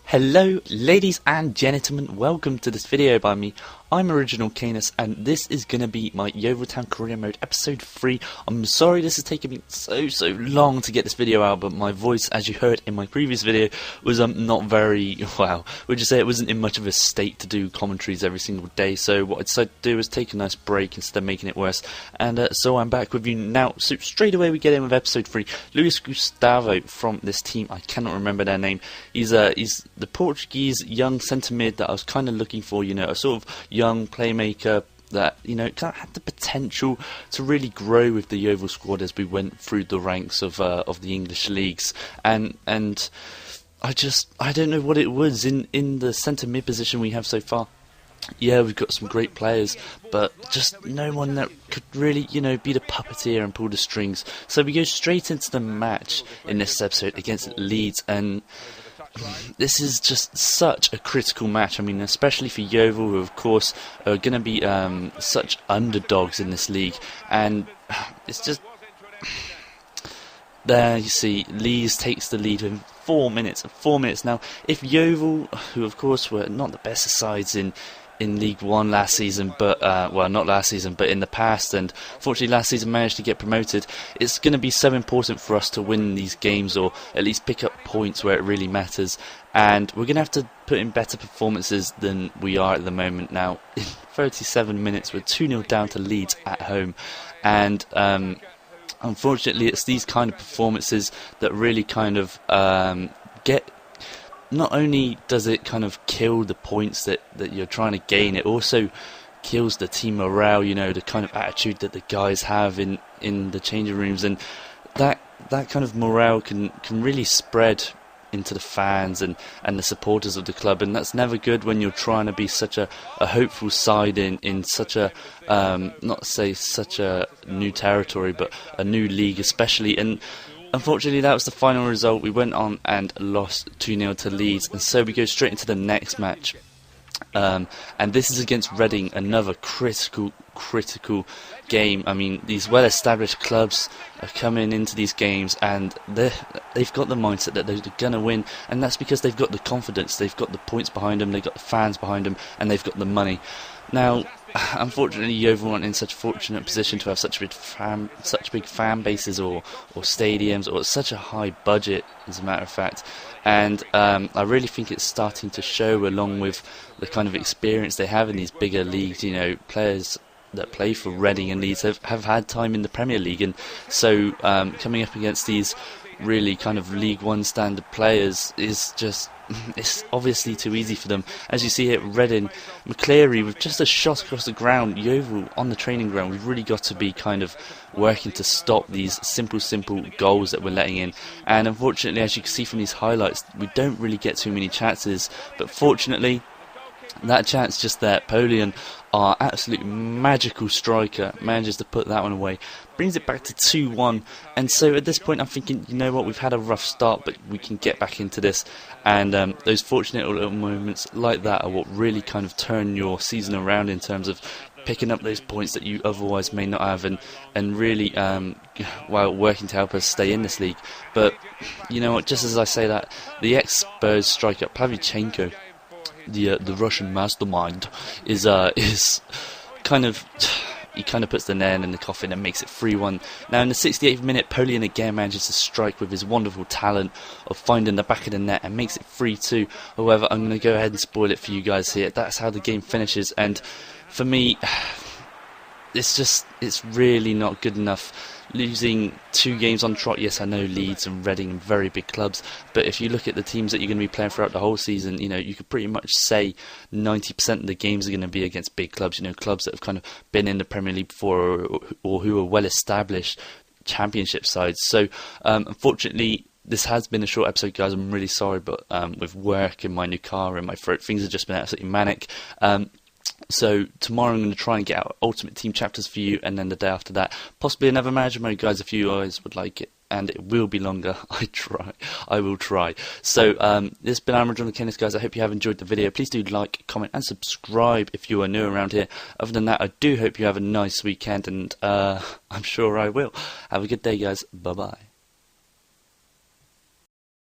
Hello ladies and gentlemen, welcome to this video by me. I'm Original Canis and this is going to be my Yeovil Town Career Mode episode 3. I'm sorry this has taken me so long to get this video out, but my voice, as you heard in my previous video, was not very, well, we'll just say it wasn't in much of a state to do commentaries every single day, so what I decided to do was take a nice break instead of making it worse, and so I'm back with you now. So straight away we get in with episode 3. Luis Gustavo from this team, I cannot remember their name, he's the Portuguese young centre mid that I was kind of looking for, you know, a sort of young playmaker that, you know, kind of had the potential to really grow with the Yeovil squad as we went through the ranks of the English leagues, and I don't know what it was in the centre mid position we have so far. Yeah, we've got some great players, but just no one that could really, you know, be the puppeteer and pull the strings. So we go straight into the match in this episode against Leeds, and this is just such a critical match. I mean, especially for Yeovil, who of course are going to be such underdogs in this league, and it's just there you see Leeds takes the lead in 4 minutes. 4 minutes now. If Yeovil, who of course were not the best of sides in League One last season, but well, not last season, but in the past, and fortunately last season managed to get promoted, it's going to be so important for us to win these games, or at least pick up points where it really matters, and we're going to have to put in better performances than we are at the moment. Now, in 37 minutes, we're 2-0 down to Leeds at home, and unfortunately it's these kind of performances that really kind of get. Not only does it kind of kill the points that you're trying to gain, it also kills the team morale, you know, the kind of attitude that the guys have in the changing rooms, and that kind of morale can really spread into the fans and the supporters of the club, and that's never good when you're trying to be such a hopeful side in such a not say such a new territory, but a new league especially. And unfortunately, that was the final result. We went on and lost 2-0 to Leeds, and so we go straight into the next match. And this is against Reading, another critical game. I mean, these well-established clubs are coming into these games, and they've got the mindset that they're going to win, and that's because they've got the confidence, they've got the points behind them, they've got the fans behind them, and they've got the money. Now, unfortunately, Yeovil aren't in such a fortunate position to have such big fan bases or stadiums, or such a high budget, as a matter of fact. And I really think it's starting to show, along with the kind of experience they have in these bigger leagues. You know, players that play for Reading and Leeds have had time in the Premier League, and so coming up against these really kind of League One standard players is just, it's obviously too easy for them. As you see here at Reading, McCleary with just a shot across the ground, Yeovil on the training ground. We've really got to be kind of working to stop these simple goals that we're letting in, and unfortunately, as you can see from these highlights, we don't really get too many chances, but fortunately that chance just there, Polian, our absolute magical striker, manages to put that one away, brings it back to 2-1, and so at this point I'm thinking, you know what, we've had a rough start, but we can get back into this, and those fortunate little moments like that are what really kind of turn your season around in terms of picking up those points that you otherwise may not have, and really while working to help us stay in this league. But you know what, just as I say that, the ex-Spurs striker Pavlyuchenko, the Russian mastermind, is kind of, he kind of puts the nail in the coffin and makes it 3-1. Now in the 68th minute, Polian again manages to strike with his wonderful talent of finding the back of the net and makes it 3-2. However, I'm going to go ahead and spoil it for you guys here. That's how the game finishes, and for me, it's really not good enough. Losing 2 games on trot, yes, I know Leeds and Reading, very big clubs, but if you look at the teams that you're going to be playing throughout the whole season, you know, you could pretty much say 90% of the games are going to be against big clubs, you know, clubs that have kind of been in the Premier League before, or who are well-established championship sides. So, unfortunately, this has been a short episode, guys. I'm really sorry, but with work and my new car and my throat, things have just been absolutely manic. So tomorrow I'm going to try and get out Ultimate Team chapters for you, and then the day after that, possibly another manager mode, guys, if you guys would like it. And it will be longer. I will try. So this has been Original Canis, guys. I hope you have enjoyed the video. Please do like, comment and subscribe if you are new around here. Other than that, I do hope you have a nice weekend, and I'm sure I will. Have a good day, guys. Bye bye.